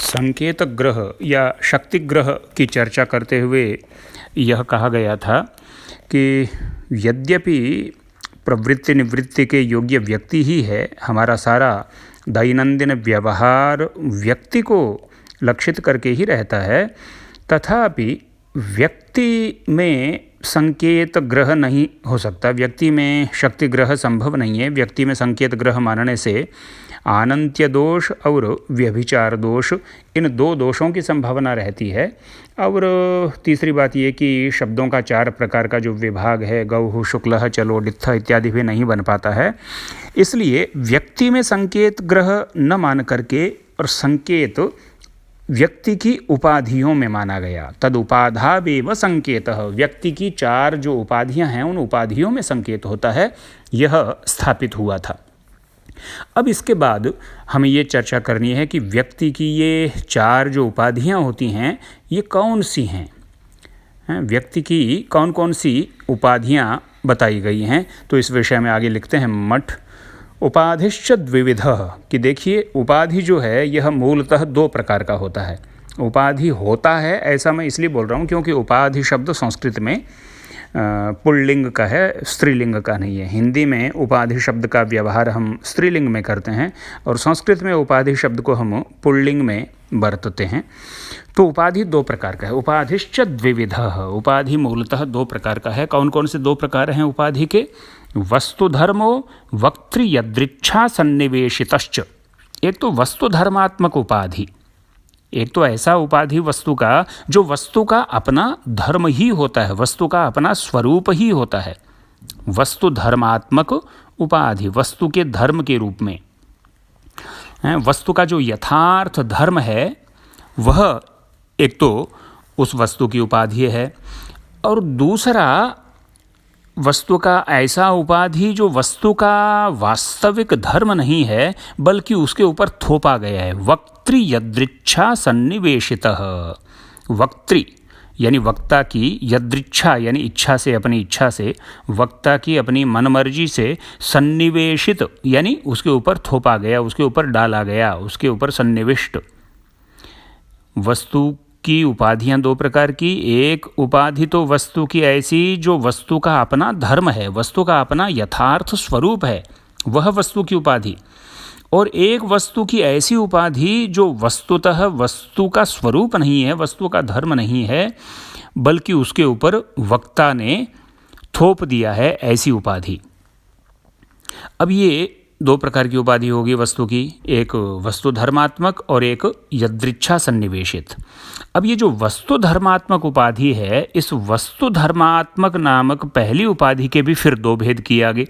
संकेत ग्रह या शक्ति ग्रह की चर्चा करते हुए यह कहा गया था कि यद्यपि प्रवृत्ति निवृत्ति के योग्य व्यक्ति ही है, हमारा सारा दैनंदिन व्यवहार व्यक्ति को लक्षित करके ही रहता है, तथापि व्यक्ति में संकेत ग्रह नहीं हो सकता, व्यक्ति में शक्ति ग्रह संभव नहीं है। व्यक्ति में संकेत ग्रह मानने से आनंत्य दोष और व्यभिचार दोष, इन दो दोषों की संभावना रहती है। और तीसरी बात ये कि शब्दों का 4 प्रकार का जो विभाग है, गौः, शुक्लः, चलो, डित्थ इत्यादि भी नहीं बन पाता है। इसलिए व्यक्ति में संकेत ग्रह न मान करके और संकेत व्यक्ति की उपाधियों में माना गया। तद उपाधावेव संकेतः, व्यक्ति की 4 जो उपाधियां हैं उन उपाधियों में संकेत होता है, यह स्थापित हुआ था। अब इसके बाद हमें ये चर्चा करनी है कि व्यक्ति की ये 4 जो उपाधियां होती हैं ये कौन सी हैं, व्यक्ति की कौन कौन सी उपाधियां बताई गई हैं। तो इस विषय में आगे लिखते हैं मठ उपाधिश्च द्विविधः, कि देखिए उपाधि जो है यह मूलतः 2 प्रकार का होता है। उपाधि होता है, ऐसा मैं इसलिए बोल रहा हूँ क्योंकि उपाधि शब्द संस्कृत में पुल्लिंग का है, स्त्रीलिंग का नहीं है। हिंदी में उपाधि शब्द का व्यवहार हम स्त्रीलिंग में करते हैं और संस्कृत में उपाधि शब्द को हम पुल्लिंग में बरतते हैं। तो उपाधि 2 प्रकार का है। उपाधिश्च द्विविधः, उपाधि मूलतः 2 प्रकार का है। कौन कौन से 2 प्रकार हैं उपाधि के? वस्तुधर्मो वक्तृयदृच्छा सन्निवेशितश्च, एक तो वस्तुधर्मात्मक उपाधि, एक तो ऐसा उपाधि वस्तु का जो वस्तु का अपना धर्म ही होता है, वस्तु का अपना स्वरूप ही होता है। वस्तु धर्मात्मक उपाधि, वस्तु के धर्म के रूप में, वस्तु का जो यथार्थ धर्म है वह एक तो उस वस्तु की उपाधि है, और दूसरा वस्तु का ऐसा उपाधि जो वस्तु का वास्तविक धर्म नहीं है बल्कि उसके ऊपर थोपा गया है। वक्तृ यदृच्छा सन्निवेशितः, वक्तृ यानी वक्ता की, यदृच्छा यानी इच्छा से, अपनी इच्छा से, वक्ता की अपनी मनमर्जी से, सन्निवेशित यानी उसके ऊपर थोपा गया, उसके ऊपर डाला गया, उसके ऊपर सन्निविष्ट। वस्तु की उपाधियां 2 प्रकार की, एक उपाधि तो वस्तु की ऐसी जो वस्तु का अपना धर्म है, वस्तु का अपना यथार्थ स्वरूप है, वह वस्तु की उपाधि, और एक वस्तु की ऐसी उपाधि जो वस्तुतः वस्तु का स्वरूप नहीं है, वस्तु का धर्म नहीं है, बल्कि उसके ऊपर वक्ता ने थोप दिया है, ऐसी उपाधि। अब ये 2 प्रकार की उपाधि होगी वस्तु की, एक वस्तु धर्मात्मक और एक यदृच्छा सन्निवेशित। अब ये जो वस्तु धर्मात्मक उपाधि है, इस वस्तु धर्मात्मक नामक पहली उपाधि के भी फिर 2 भेद किए आगे।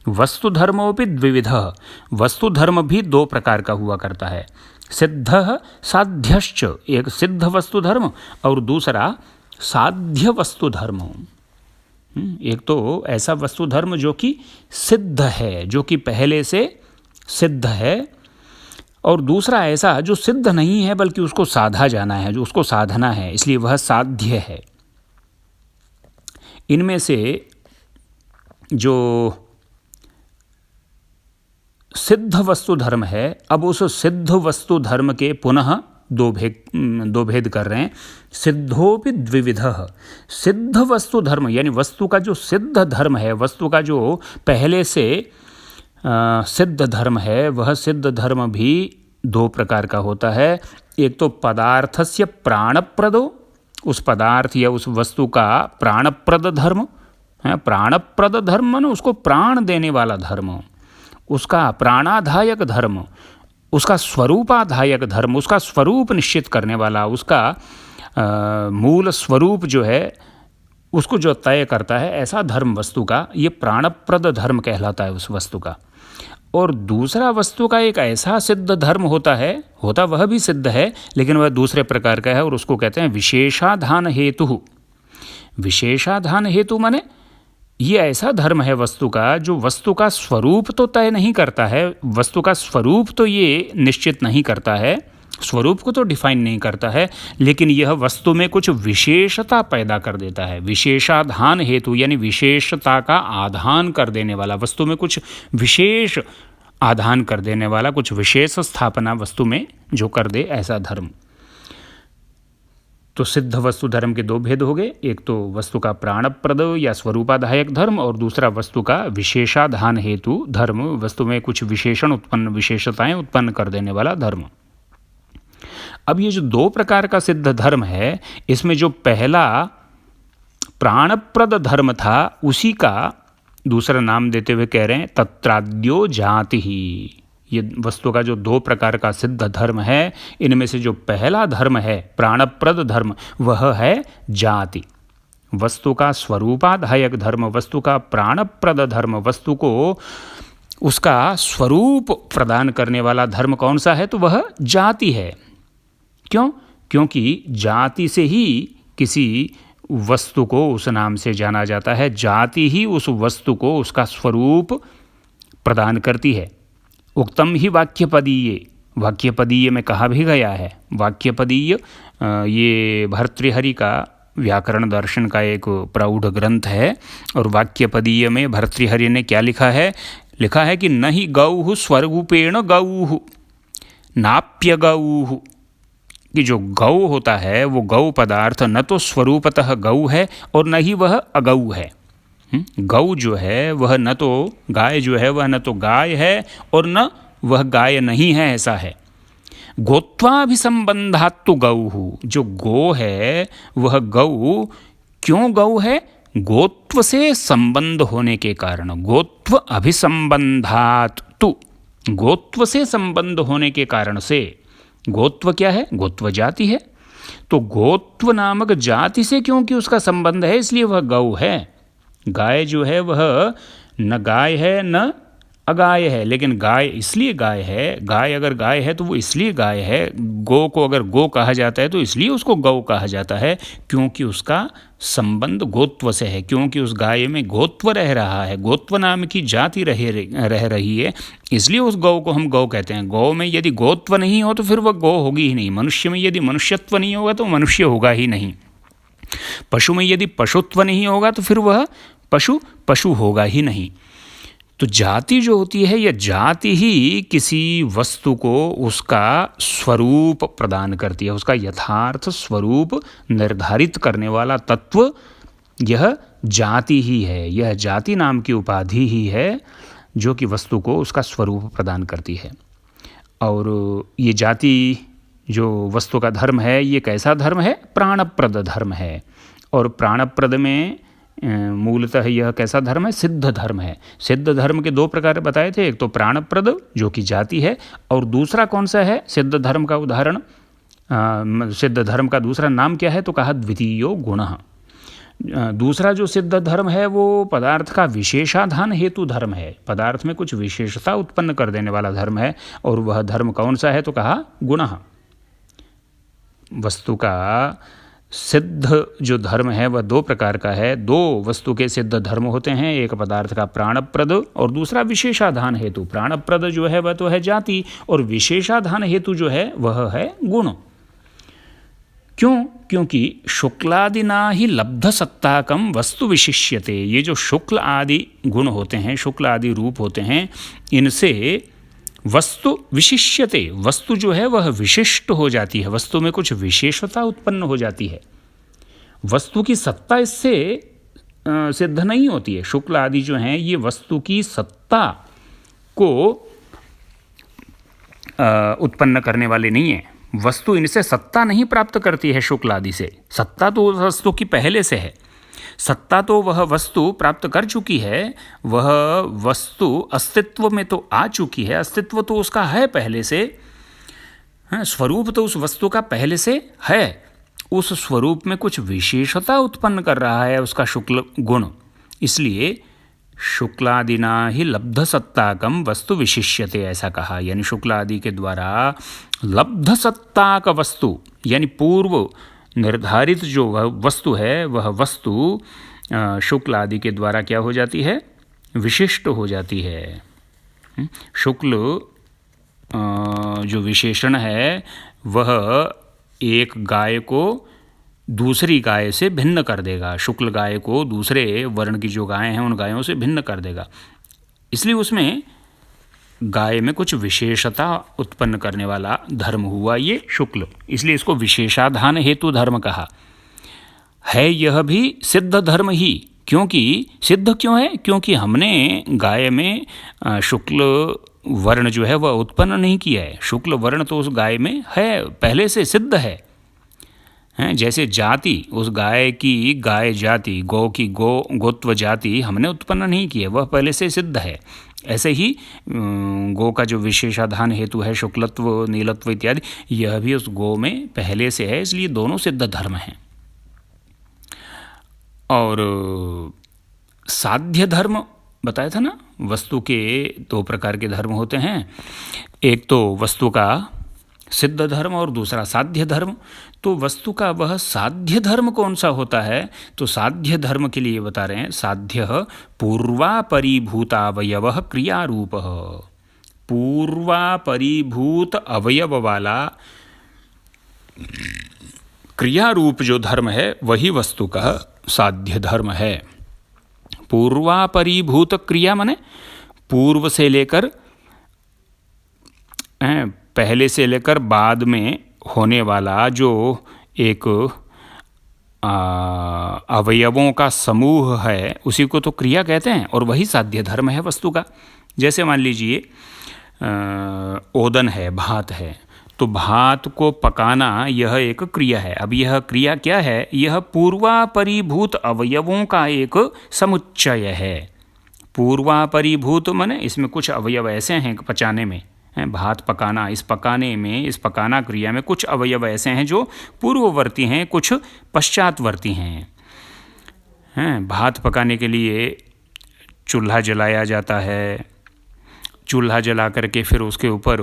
वस्तु धर्मोपि द्विविधः, वस्तु धर्म भी 2 प्रकार का हुआ करता है। सिद्धः साध्यश्च, एक सिद्ध वस्तु धर्म और दूसरा साध्य वस्तु धर्म। एक तो ऐसा वस्तु धर्म जो कि सिद्ध है, जो कि पहले से सिद्ध है, और दूसरा ऐसा जो सिद्ध नहीं है बल्कि उसको साधा जाना है, जो उसको साधना है, इसलिए वह साध्य है। इनमें से जो सिद्ध वस्तु धर्म है, अब उस सिद्ध वस्तु धर्म के पुनः 2 भेद कर रहे हैं। सिद्धोपि द्विविधः, सिद्ध वस्तु धर्म यानी वस्तु का जो सिद्ध धर्म है, वस्तु का जो पहले से सिद्ध धर्म है, वह सिद्ध धर्म भी 2 प्रकार का होता है। एक तो पदार्थस्य प्राणप्रदो, उस पदार्थ या उस वस्तु का प्राणप्रद धर्म है। प्राणप्रद धर्म माने उसको प्राण देने वाला धर्म, उसका प्राणाधायक धर्म, उसका स्वरूपाधायक धर्म, उसका स्वरूप निश्चित करने वाला, उसका मूल स्वरूप जो है उसको जो तय करता है, ऐसा धर्म वस्तु का, ये प्राणप्रद धर्म कहलाता है उस वस्तु का। और दूसरा वस्तु का एक ऐसा सिद्ध धर्म होता है, होता वह भी सिद्ध है लेकिन वह दूसरे प्रकार का है, और उसको कहते हैं विशेषाधान हेतु। विशेषाधान हेतु माने ये ऐसा धर्म है वस्तु का जो वस्तु का स्वरूप तो तय नहीं करता है, वस्तु का स्वरूप तो ये निश्चित नहीं करता है, स्वरूप को तो डिफाइन नहीं करता है, लेकिन यह वस्तु में कुछ विशेषता पैदा कर देता है। विशेषाधान हेतु यानी विशेषता का आधान कर देने वाला, वस्तु में कुछ विशेष आधान कर देने वाला, कुछ विशेष स्थापना वस्तु में जो कर दे, ऐसा धर्म। तो सिद्ध वस्तु धर्म के दो भेद हो गए, एक तो वस्तु का प्राणप्रद या स्वरूपाधायक धर्म और दूसरा वस्तु का विशेषाधान हेतु धर्म, वस्तु में कुछ विशेषण उत्पन्न, विशेषताएं उत्पन्न कर देने वाला धर्म। अब ये जो दो प्रकार का सिद्ध धर्म है, इसमें जो पहला प्राणप्रद धर्म था उसी का दूसरा नाम देते हुए कह रहे हैं तत्राद्यो जाति ही। ये वस्तु का जो दो प्रकार का सिद्ध धर्म है, इनमें से जो पहला धर्म है प्राणप्रद धर्म, वह है जाति। वस्तु का स्वरूपाधायक धर्म, वस्तु का प्राणप्रद धर्म, वस्तु को उसका स्वरूप प्रदान करने वाला धर्म कौन सा है? तो वह जाति है। क्यों? क्योंकि जाति से ही किसी वस्तु को उस नाम से जाना जाता है, जाति ही उस वस्तु को उसका स्वरूप प्रदान करती है। उक्तम ही वाक्यपदीय, वाक्यपदीय में कहा भी गया है। वाक्यपदीय ये भर्तृहरि का व्याकरण दर्शन का एक प्रौढ़ ग्रंथ है, और वाक्यपदीय में भर्तृहरि ने क्या लिखा है? लिखा है कि न ही गौः स्वरूपेण गौः नाप्य गौः, कि जो गौ होता है वो गौ पदार्थ न तो स्वरूपतः गौ है और न ही वह अगौ है। गौ जो है वह न तो गाय जो है वह न तो गाय है और न वह गाय नहीं है, ऐसा है। गोत्वाभिसंबंधात्तु गौ, जो गो है वह गौ क्यों गौ है? गोत्व से संबंध होने के कारण। गोत्व अभिसंबंधात्तु, गोत्व से संबंध होने के कारण से। गोत्व क्या है? गोत्व जाति है। तो गोत्व नामक जाति से क्योंकि उसका संबंध है, इसलिए वह गौ है। गाय जो है वह न गाय है न अगाय है, लेकिन गाय इसलिए गाय है, गाय अगर गाय है तो वो इसलिए गाय है। गौ को अगर गौ कहा जाता है तो इसलिए उसको गौ कहा जाता है, क्योंकि उसका संबंध गोत्व से है, क्योंकि उस गाय में गोत्व रह रहा है, गोत्व नाम की जाति रह रही है, इसलिए उस गौ को हम गौ कहते हैं। गौ में यदि गोत्व नहीं हो तो फिर वह गौ होगी ही नहीं। मनुष्य में यदि मनुष्यत्व नहीं होगा तो मनुष्य होगा ही नहीं। पशु में यदि पशुत्व नहीं होगा तो फिर वह पशु होगा ही नहीं। तो जाति जो होती है, यह जाति ही किसी वस्तु को उसका स्वरूप प्रदान करती है, उसका यथार्थ स्वरूप निर्धारित करने वाला तत्व यह जाति ही है। यह जाति नाम की उपाधि ही है जो कि वस्तु को उसका स्वरूप प्रदान करती है। और ये जाति जो वस्तु का धर्म है, ये कैसा धर्म है? प्राणप्रद धर्म है। और प्राणप्रद में मूलतः यह कैसा धर्म है? सिद्ध धर्म है। सिद्ध धर्म के दो प्रकार बताए थे, एक तो प्राणप्रद जो कि जाति है, और दूसरा कौन सा है सिद्ध धर्म का उदाहरण? सिद्ध धर्म का दूसरा नाम क्या है? तो कहा द्वितीयो गुणः। दूसरा जो सिद्ध धर्म है वो पदार्थ का विशेषाधान हेतु धर्म है, पदार्थ में कुछ विशेषता उत्पन्न कर देने वाला धर्म है। और वह धर्म कौन सा है? तो कहा गुणः। वस्तु का सिद्ध जो धर्म है वह दो प्रकार का है। दो वस्तु के सिद्ध धर्म होते हैं, एक पदार्थ का प्राणप्रद और दूसरा विशेषाधान हेतु। प्राणप्रद जो है वह तो है जाति, और विशेषाधान हेतु जो है वह है गुण। क्यों? क्योंकि शुक्लादिना ही लब्ध सत्ताकम वस्तु विशिष्यते। ये जो शुक्ल आदि गुण होते हैं, शुक्ल आदि रूप होते हैं, इनसे वस्तु विशिष्यते, वस्तु जो है वह विशिष्ट हो जाती है, वस्तु में कुछ विशेषता उत्पन्न हो जाती है। वस्तु की सत्ता इससे सिद्ध नहीं होती है। शुक्ल आदि जो हैं ये वस्तु की सत्ता को उत्पन्न करने वाले नहीं हैं। वस्तु इनसे सत्ता नहीं प्राप्त करती है शुक्ल आदि से। सत्ता तो वस्तु की पहले से है, सत्ता तो वह वस्तु प्राप्त कर चुकी है, वह वस्तु अस्तित्व में तो आ चुकी है, अस्तित्व तो उसका है पहले से, स्वरूप तो उस वस्तु का पहले से है। उस स्वरूप में कुछ विशेषता उत्पन्न कर रहा है उसका शुक्ल गुण, इसलिए शुक्लादिना ही लब्ध सत्ताकम वस्तु विशिष्यते, ऐसा कहा। यानी शुक्लादि के द्वारा लब्ध सत्ताक वस्तु, यानी पूर्व निर्धारित जो वस्तु है वह वस्तु शुक्ल आदि के द्वारा क्या हो जाती है? विशिष्ट हो जाती है। शुक्ल जो विशेषण है वह एक गाय को दूसरी गाय से भिन्न कर देगा, शुक्ल गाय को दूसरे वर्ण की जो गायें हैं उन गायों से भिन्न कर देगा। इसलिए उसमें गाय में कुछ विशेषता उत्पन्न करने वाला धर्म हुआ ये शुक्ल, इसलिए इसको विशेषाधान हेतु धर्म कहा है। यह भी सिद्ध धर्म ही, क्योंकि सिद्ध क्यों है? क्योंकि हमने गाय में शुक्ल वर्ण जो है वह उत्पन्न नहीं किया है। शुक्ल वर्ण तो उस गाय में है, पहले से सिद्ध है। जैसे जाति, उस गाय की गाय जाति, गौ की गोत्व जाति हमने उत्पन्न नहीं की है, वह पहले से सिद्ध है। ऐसे ही गौ का जो विशेषाधान हेतु है, शुक्लत्व नीलत्व इत्यादि, यह भी उस गौ में पहले से है, इसलिए दोनों सिद्ध धर्म हैं। और साध्य धर्म बताया था ना, वस्तु के दो प्रकार के धर्म होते हैं, एक तो वस्तु का सिद्ध धर्म और दूसरा साध्य धर्म। तो वस्तु का वह साध्य धर्म कौन सा होता है? तो साध्य धर्म के लिए बता रहे हैं, साध्य पूर्वापरिभूतावयव क्रियारूप। पूर्वापरिभूत अवयव वाला क्रियारूप जो धर्म है वही वस्तु का साध्य धर्म है। पूर्वापरिभूत क्रिया माने पूर्व से लेकर, पहले से लेकर बाद में होने वाला जो एक अवयवों का समूह है, उसी को तो क्रिया कहते हैं, और वही साध्य धर्म है वस्तु का। जैसे मान लीजिए ओदन है, भात है, तो भात को पकाना यह एक क्रिया है। अब यह क्रिया क्या है? यह पूर्वापरिभूत अवयवों का एक समुच्चय है। पूर्वापरिभूत माने इसमें कुछ अवयव ऐसे हैं पचाने में, भात पकाना, इस पकाने में, इस पकाना क्रिया में कुछ अवयव ऐसे हैं जो पूर्ववर्ती हैं, कुछ पश्चातवर्ती हैं। भात पकाने के लिए चूल्हा जलाया जाता है, चूल्हा जला करके फिर उसके ऊपर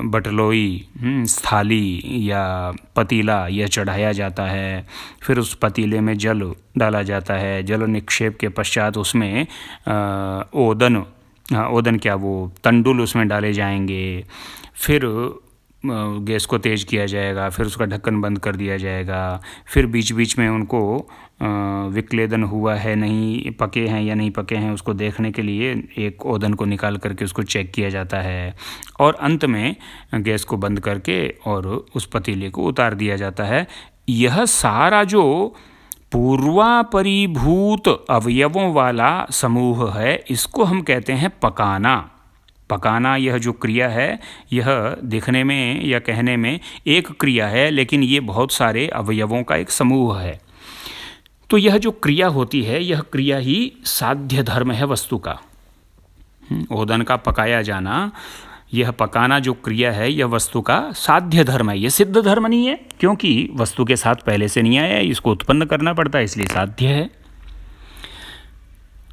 बटलोई, थाली या पतीला यह चढ़ाया जाता है। फिर उस पतीले में जल डाला जाता है, जल निक्षेप के पश्चात उसमें ओदन क्या, वो तंडुल उसमें डाले जाएंगे। फिर गैस को तेज़ किया जाएगा, फिर उसका ढक्कन बंद कर दिया जाएगा। फिर बीच बीच में उनको विक्लेदन हुआ है, नहीं पके हैं या नहीं पके हैं, उसको देखने के लिए एक ओदन को निकाल करके उसको चेक किया जाता है। और अंत में गैस को बंद करके और उस पतीले को उतार दिया जाता है। यह सारा जो पूर्वापरिभूत अवयवों वाला समूह है, इसको हम कहते हैं पकाना। पकाना यह जो क्रिया है, यह दिखने में या कहने में एक क्रिया है, लेकिन ये बहुत सारे अवयवों का एक समूह है। तो यह जो क्रिया होती है, यह क्रिया ही साध्य धर्म है वस्तु का। ओदन का पकाया जाना, यह पकाना जो क्रिया है, यह वस्तु का साध्य धर्म है। यह सिद्ध धर्म नहीं है, क्योंकि वस्तु के साथ पहले से नहीं आया है, इसको उत्पन्न करना पड़ता है, इसलिए साध्य है।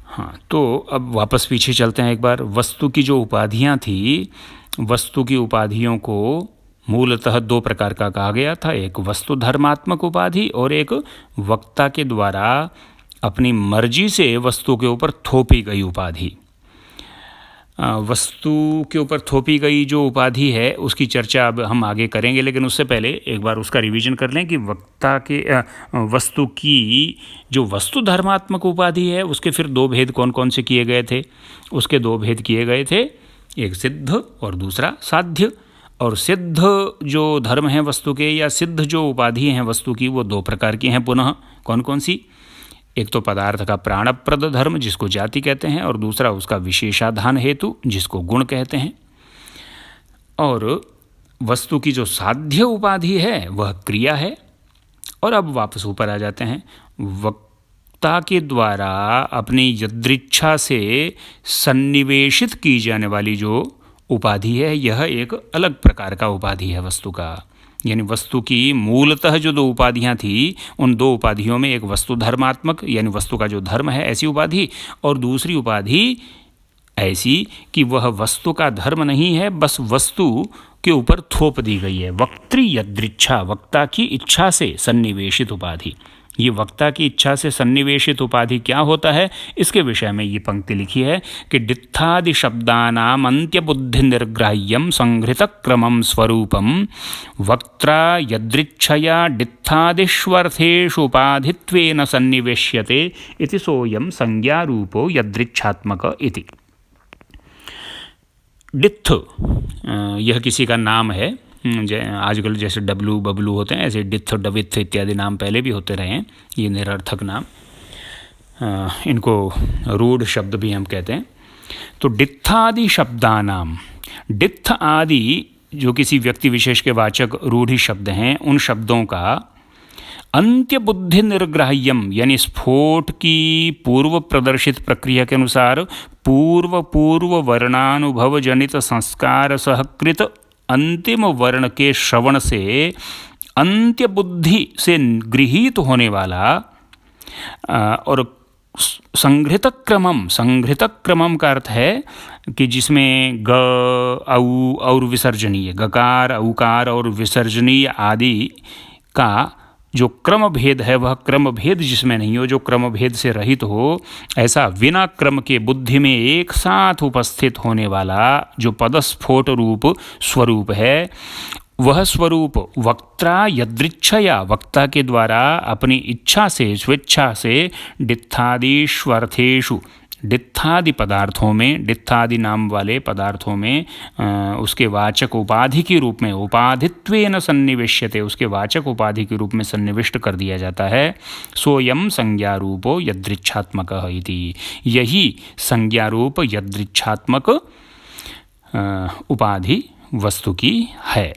हाँ, तो अब वापस पीछे चलते हैं एक बार। वस्तु की जो उपाधियाँ थी, वस्तु की उपाधियों को मूलतः दो प्रकार का कहा गया था, एक वस्तु धर्मात्मक उपाधि और एक वक्ता के द्वारा अपनी मर्जी से वस्तु के ऊपर थोपी गई उपाधि। वस्तु के ऊपर थोपी गई जो उपाधि है उसकी चर्चा अब हम आगे करेंगे, लेकिन उससे पहले एक बार उसका रिवीजन कर लें कि वक्ता के वस्तु की जो वस्तु धर्मात्मक उपाधि है उसके फिर दो भेद कौन कौन से किए गए थे। उसके दो भेद किए गए थे, एक सिद्ध और दूसरा साध्य। और सिद्ध जो धर्म हैं वस्तु के, या सिद्ध जो उपाधि हैं वस्तु की, वो दो प्रकार की हैं पुनः। कौन कौन सी? एक तो पदार्थ का प्राणप्रद धर्म जिसको जाति कहते हैं, और दूसरा उसका विशेषाधान हेतु जिसको गुण कहते हैं। और वस्तु की जो साध्य उपाधि है वह क्रिया है। और अब वापस ऊपर आ जाते हैं, वक्ता के द्वारा अपनी यदृच्छा से सन्निवेशित की जाने वाली जो उपाधि है, यह एक अलग प्रकार का उपाधि है वस्तु का। यानी वस्तु की मूलतः जो दो उपाधियां थी, उन दो उपाधियों में एक वस्तु धर्मात्मक यानी वस्तु का जो धर्म है ऐसी उपाधि, और दूसरी उपाधि ऐसी कि वह वस्तु का धर्म नहीं है, बस वस्तु के ऊपर थोप दी गई है। वक्त्री यदृच्छा, वक्ता की इच्छा से सन्निवेशित उपाधि। ये वक्ता की इच्छा से सन्निवेशित उपाधि क्या होता है, इसके विषय में ये पंक्ति लिखी है कि डित्थादि शब्दानाम अंत्य बुद्धि निर्ग्राह्यम संहृत क्रमम स्वरूपम वक्त्रा यदृच्छया डित्थादिष्वर्थेषु उपाधित्वेन सन्निवेश्यते इति सोयम संज्ञारूपो यदृच्छात्मक इति। डित्थ यह किसी का नाम है। आजकल जैसे डब्लू बबलू होते हैं, ऐसे डित्थ डवित्थ इत्यादि नाम पहले भी होते रहे हैं, ये निरर्थक नाम। इनको रूढ़ शब्द भी हम कहते हैं। तो डित्थादि शब्दानाम, डित्थ आदि जो किसी व्यक्ति विशेष के वाचक रूढ़ि शब्द हैं, उन शब्दों का अंत्य बुद्धि निर्ग्राह्यम यानी स्फोट की पूर्व प्रदर्शित प्रक्रिया के अनुसार पूर्व वर्णानुभव जनित संस्कार सहकृत अंतिम वर्ण के श्रवण से अंत्य बुद्धि से गृहीत होने वाला और संघृत क्रमम का अर्थ है कि जिसमें ग औ और विसर्जनीय, गकार औकार और विसर्जनीय आदि का जो क्रम भेद है, वह क्रम भेद जिसमें नहीं हो, जो क्रम भेद से रहित हो, ऐसा बिना क्रम के बुद्धि में एक साथ उपस्थित होने वाला जो पदस्फोट रूप स्वरूप है, वह स्वरूप वक्ता यदृच्छया, वक्ता के द्वारा अपनी इच्छा से, स्वेच्छा से डित्थादिष्वर्थेषु, डित्थादि पदार्थों में, डित्थादि नाम वाले पदार्थों में उसके वाचक उपाधि के रूप में उपाधित्वेन सन्निवेश्यते, उसके वाचक उपाधि के रूप में सन्निविष्ट कर दिया जाता है। सोयम संज्ञारूपो यदृच्छात्मकः इति, यही संज्ञारूप यदृच्छात्मक उपाधि वस्तु की है।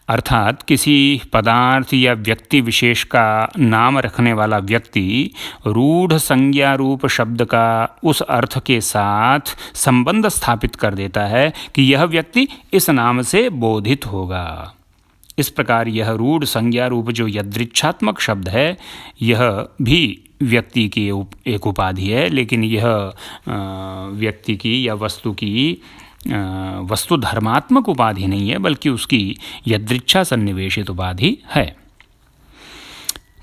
अर्थात किसी पदार्थ या व्यक्ति विशेष का नाम रखने वाला व्यक्ति रूढ़ संज्ञा रूप शब्द का उस अर्थ के साथ संबंध स्थापित कर देता है कि यह व्यक्ति इस नाम से बोधित होगा। इस प्रकार यह रूढ़ संज्ञा रूप जो यदृच्छात्मक शब्द है, यह भी व्यक्ति की एक उपाधि है, लेकिन यह व्यक्ति की या वस्तु की वस्तु धर्मात्मक उपाधि नहीं है, बल्कि उसकी यदृच्छा सन्निवेशित उपाधि है।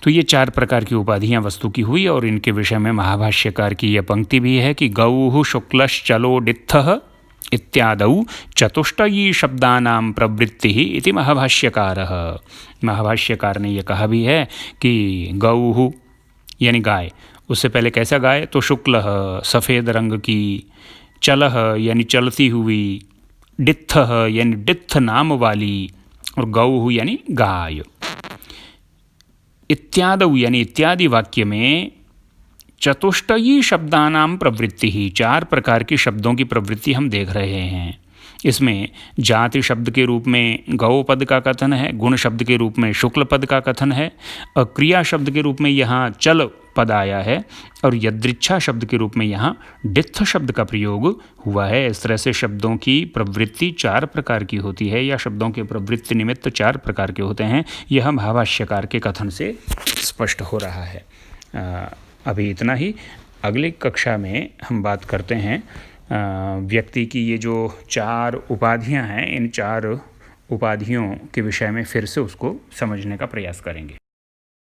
तो ये 4 प्रकार की उपाधियां वस्तु की हुई, और इनके विषय में महाभाष्यकार की यह पंक्ति भी है कि गौः शुक्लश्चलो डित्थः इत्यादौ चतुष्टयी शब्दानां प्रवृत्तिः इति महाभाष्यकारः। महाभाष्यकार ने यह कहा भी है कि गौः यानी गाय, उससे पहले कैसा गाय, तो शुक्ल सफ़ेद रंग की, चलह यानी चलती हुई, डित्थ यानी डित्थ नाम वाली, और गौ यानी गाय। इत्यादौ यानी इत्यादि वाक्य में चतुष्टयी शब्दानां प्रवृत्ति ही, 4 प्रकार की शब्दों की प्रवृत्ति हम देख रहे हैं। इसमें जाति शब्द के रूप में गौ पद का कथन है, गुण शब्द के रूप में शुक्ल पद का कथन है, और क्रिया शब्द के रूप में यहाँ चल पद आया है, और यदृच्छा शब्द के रूप में यहाँ डित्थ शब्द का प्रयोग हुआ है। इस तरह से शब्दों की प्रवृत्ति 4 प्रकार की होती है, या शब्दों के प्रवृत्ति निमित्त 4 प्रकार के होते हैं। यह भावाष्यकार के कथन से स्पष्ट हो रहा है। अभी इतना ही। अगली कक्षा में हम बात करते हैं व्यक्ति की ये जो 4 उपाधियां हैं, इन 4 उपाधियों के विषय में फिर से उसको समझने का प्रयास करेंगे।